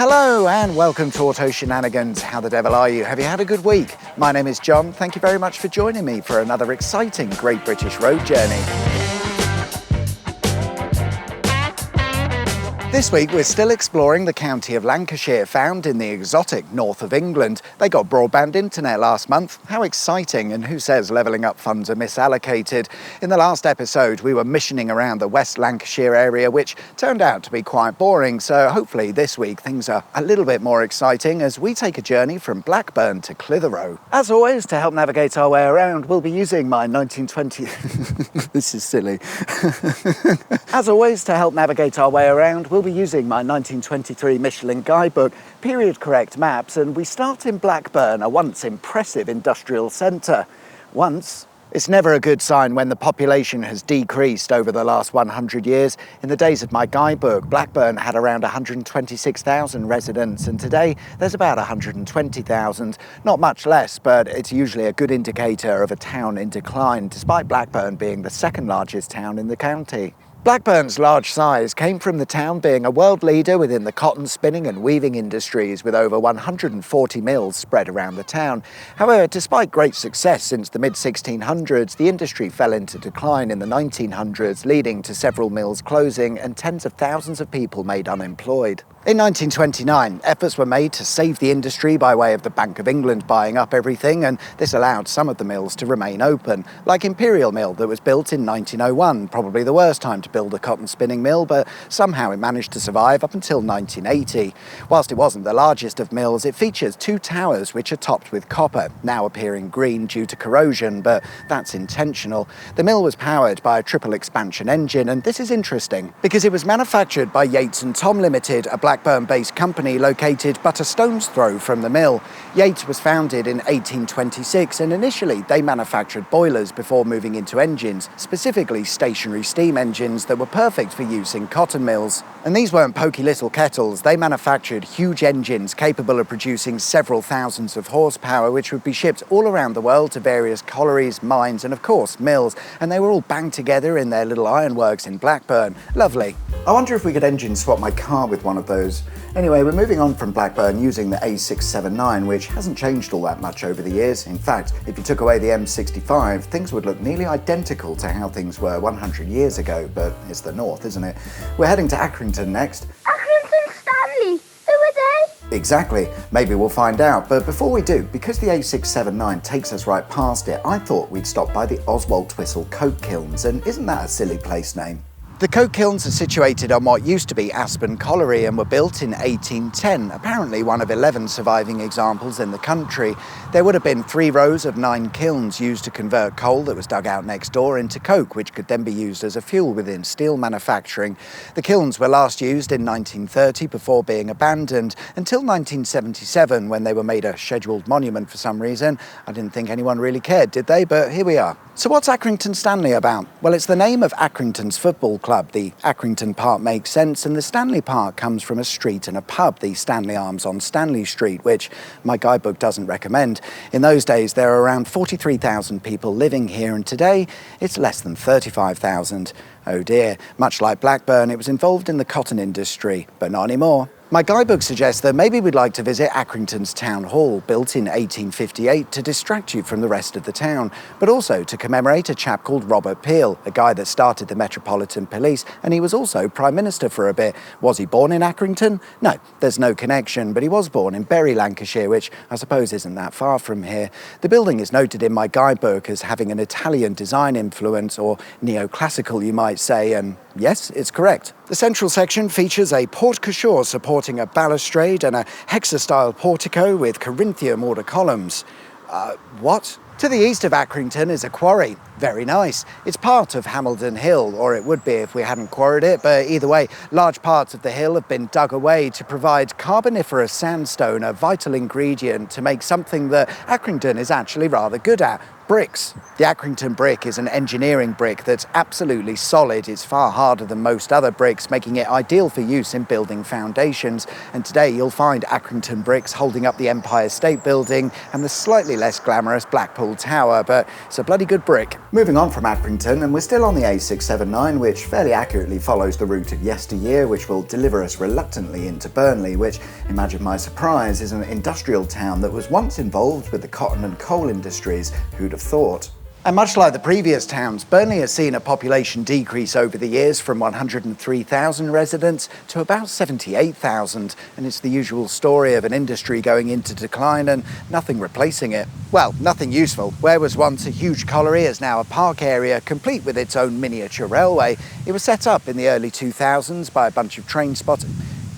Hello and welcome to Auto Shenanigans. How the devil are you? Have you had a good week? My name is John. Thank you very much for joining me for another exciting Great British Road Journey. This week we're still exploring the county of Lancashire, found in the exotic north of England. They got broadband internet last month. How exciting, and who says levelling up funds are misallocated? In the last episode we were missioning around the West Lancashire area, which turned out to be quite boring, so hopefully this week things are a little bit more exciting as we take a journey from Blackburn to Clitheroe. As always, to help navigate our way around, we'll be using my 1920... This is silly. As always, to help navigate our way around, we'll be using my 1923 Michelin guidebook, period correct maps, and we start in Blackburn, a once impressive industrial centre. Once. It's never a good sign when the population has decreased over the last 100 years. In the days of my guidebook, Blackburn had around 126,000 residents, and today there's about 120,000. Not much less, but it's usually a good indicator of a town in decline, despite Blackburn being the second largest town in the county. Blackburn's large size came from the town being a world leader within the cotton spinning and weaving industries, with over 140 mills spread around the town. However, despite great success since the mid-1600s, the industry fell into decline in the 1900s, leading to several mills closing and tens of thousands of people made unemployed. In 1929, efforts were made to save the industry by way of the Bank of England buying up everything, and this allowed some of the mills to remain open, like Imperial Mill that was built in 1901, probably the worst time to build a cotton spinning mill, but somehow it managed to survive up until 1980. Whilst it wasn't the largest of mills, it features two towers which are topped with copper, now appearing green due to corrosion, but that's intentional. The mill was powered by a triple expansion engine, and this is interesting because it was manufactured by Yates and Tom Limited, a Blackburn-based company located but a stone's throw from the mill. Yates was founded in 1826, and initially they manufactured boilers before moving into engines, specifically stationary steam engines that were perfect for use in cotton mills. And these weren't pokey little kettles. They manufactured huge engines capable of producing several thousands of horsepower, which would be shipped all around the world to various collieries, mines, and of course mills. And they were all banged together in their little ironworks in Blackburn. Lovely. I wonder if we could engine swap my car with one of those. Anyway, we're moving on from Blackburn using the A679, which hasn't changed all that much over the years. In fact, if you took away the M65, things would look nearly identical to how things were 100 years ago, but it's the north, isn't it? We're heading to Accrington next. Accrington Stanley? Who are they? Exactly. Maybe we'll find out. But before we do, because the A679 takes us right past it, I thought we'd stop by the Oswald Twistle Coke Kilns, and isn't that a silly place name? The coke kilns are situated on what used to be Aspen Colliery and were built in 1810, apparently one of 11 surviving examples in the country. There would have been 3 rows of 9 kilns used to convert coal that was dug out next door into coke, which could then be used as a fuel within steel manufacturing. The kilns were last used in 1930 before being abandoned until 1977, when they were made a scheduled monument for some reason. I didn't think anyone really cared, did they? But here we are. So what's Accrington Stanley about? Well, it's the name of Accrington's football club. The Accrington Park makes sense, and the Stanley Park comes from a street and a pub, the Stanley Arms on Stanley Street, which my guidebook doesn't recommend. In those days, there were around 43,000 people living here, and today it's less than 35,000. Oh dear. Much like Blackburn, it was involved in the cotton industry, but not anymore. My guidebook suggests that maybe we'd like to visit Accrington's Town Hall, built in 1858 to distract you from the rest of the town, but also to commemorate a chap called Robert Peel, a guy that started the Metropolitan Police, and he was also Prime Minister for a bit. Was he born in Accrington? No, there's no connection, but he was born in Bury, Lancashire, which I suppose isn't that far from here. The building is noted in my guidebook as having an Italian design influence, or neoclassical you might say, and yes, it's correct. The central section features a porte-cochere supporting a balustrade and a hexa-style portico with Corinthian mortar columns. What? To the east of Accrington is a quarry. Very nice. It's part of Pendle Hill, or it would be if we hadn't quarried it, but either way, large parts of the hill have been dug away to provide carboniferous sandstone, a vital ingredient to make something that Accrington is actually rather good at, Bricks. The Accrington brick is an engineering brick that's absolutely solid. It's far harder than most other bricks, making it ideal for use in building foundations. And today you'll find Accrington bricks holding up the Empire State Building and the slightly less glamorous Blackpool Tower, but it's a bloody good brick. Moving on from Accrington, and we're still on the A679, which fairly accurately follows the route of yesteryear, which will deliver us reluctantly into Burnley, which, imagine my surprise, is an industrial town that was once involved with the cotton and coal industries. Who'd have thought? And much like the previous towns, Burnley has seen a population decrease over the years from 103,000 residents to about 78,000. And it's the usual story of an industry going into decline and nothing replacing it. Well, nothing useful. Where was once a huge colliery is now a park area, complete with its own miniature railway. It was set up in the early 2000s by a bunch of train spotter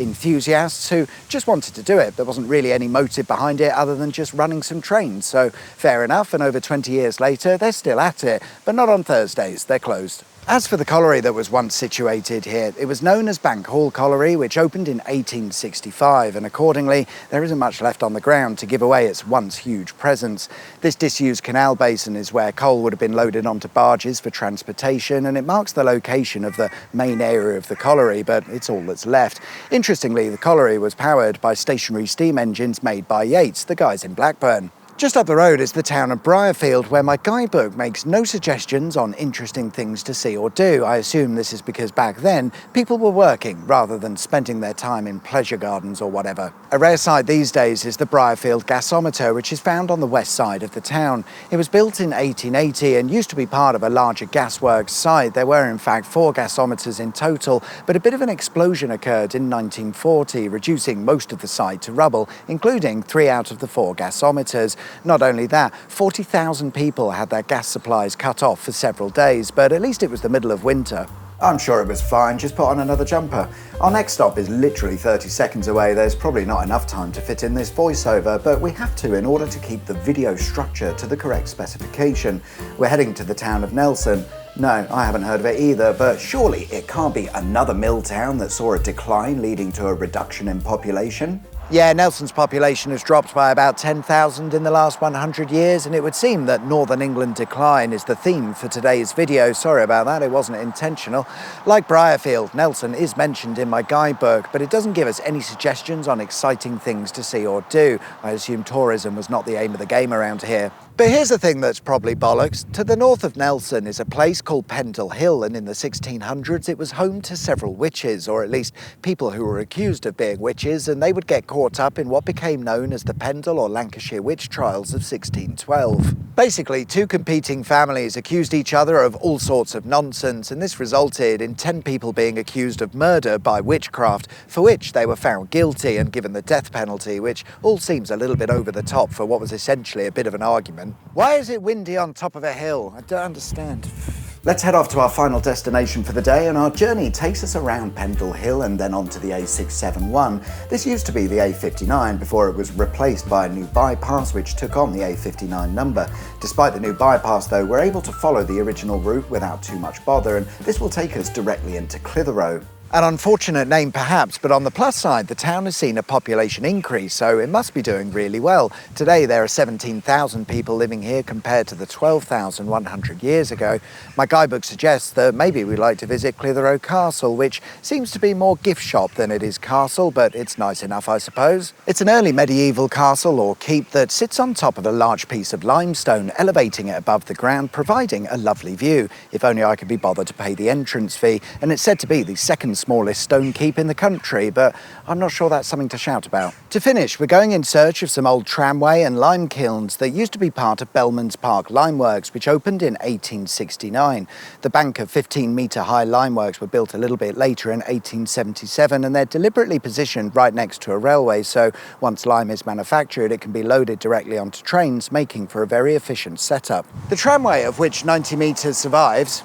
enthusiasts who just wanted to do it. There wasn't really any motive behind it other than just running some trains. So fair enough, and over 20 years later, they're still at it, but not on Thursdays, they're closed. As for the colliery that was once situated here, it was known as Bank Hall Colliery, which opened in 1865, and accordingly, there isn't much left on the ground to give away its once huge presence. This disused canal basin is where coal would have been loaded onto barges for transportation, and it marks the location of the main area of the colliery, but it's all that's left. Interestingly, the colliery was powered by stationary steam engines made by Yates, the guys in Blackburn. Just up the road is the town of Brierfield, where my guidebook makes no suggestions on interesting things to see or do. I assume this is because back then, people were working rather than spending their time in pleasure gardens or whatever. A rare sight these days is the Brierfield gasometer, which is found on the west side of the town. It was built in 1880 and used to be part of a larger gasworks site. There were in fact 4 gasometers in total, but a bit of an explosion occurred in 1940, reducing most of the site to rubble, including 3 out of the 4 gasometers. Not only that, 40,000 people had their gas supplies cut off for several days, but at least it was the middle of winter. I'm sure it was fine, just put on another jumper. Our next stop is literally 30 seconds away. There's probably not enough time to fit in this voiceover, but we have to in order to keep the video structure to the correct specification. We're heading to the town of Nelson. No, I haven't heard of it either, but surely it can't be another mill town that saw a decline leading to a reduction in population? Yeah, Nelson's population has dropped by about 10,000 in the last 100 years, and it would seem that Northern England decline is the theme for today's video. Sorry about that, it wasn't intentional. Like Brierfield, Nelson is mentioned in my guidebook, but it doesn't give us any suggestions on exciting things to see or do. I assume tourism was not the aim of the game around here. But here's the thing that's probably bollocks. To the north of Nelson is a place called Pendle Hill, and in the 1600s it was home to several witches, or at least people who were accused of being witches, and they would get caught up in what became known as the Pendle or Lancashire witch trials of 1612. Basically, 2 competing families accused each other of all sorts of nonsense, and this resulted in 10 people being accused of murder by witchcraft, for which they were found guilty and given the death penalty, which all seems a little bit over the top for what was essentially a bit of an argument. Why is it windy on top of a hill? I don't understand. Let's head off to our final destination for the day, and our journey takes us around Pendle Hill and then onto the A671. This used to be the A59 before it was replaced by a new bypass which took on the A59 number. Despite the new bypass though, we're able to follow the original route without too much bother, and this will take us directly into Clitheroe. An unfortunate name perhaps, but on the plus side, the town has seen a population increase, so it must be doing really well. Today there are 17,000 people living here compared to the 12,100 years ago. My guidebook suggests that maybe we'd like to visit Clitheroe Castle, which seems to be more gift shop than it is castle, but it's nice enough, I suppose. It's an early medieval castle or keep that sits on top of a large piece of limestone, elevating it above the ground, providing a lovely view. If only I could be bothered to pay the entrance fee, and it's said to be the second smallest stone keep in the country, but I'm not sure that's something to shout about. To finish, we're going in search of some old tramway and lime kilns that used to be part of Bellman's Park Limeworks, which opened in 1869. The bank of 15-metre high limeworks were built a little bit later in 1877, and they're deliberately positioned right next to a railway, so once lime is manufactured, it can be loaded directly onto trains, making for a very efficient setup. The tramway, of which 90 metres survives,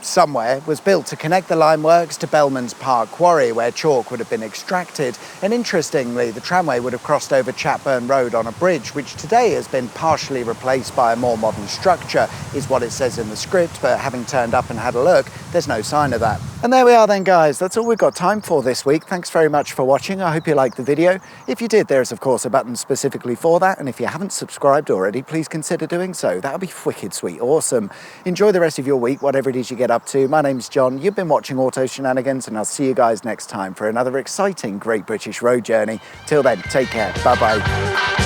somewhere was built to connect the limeworks to Bellman's Park Quarry, where chalk would have been extracted. And interestingly, the tramway would have crossed over Chatburn Road on a bridge, which today has been partially replaced by a more modern structure, is what it says in the script, but having turned up and had a look, there's no sign of that. And there we are then, guys. That's all we've got time for this week. Thanks very much for watching. I hope you liked the video. If you did, there's of course a button specifically for that, and if you haven't subscribed already, please consider doing so. That would be wicked sweet awesome. Enjoy the rest of your week, whatever it is you get up to. My name's John. You've been watching Auto Shenanigans, and I'll see you guys next time for another exciting Great British Road Journey. Till then, take care. Bye-bye.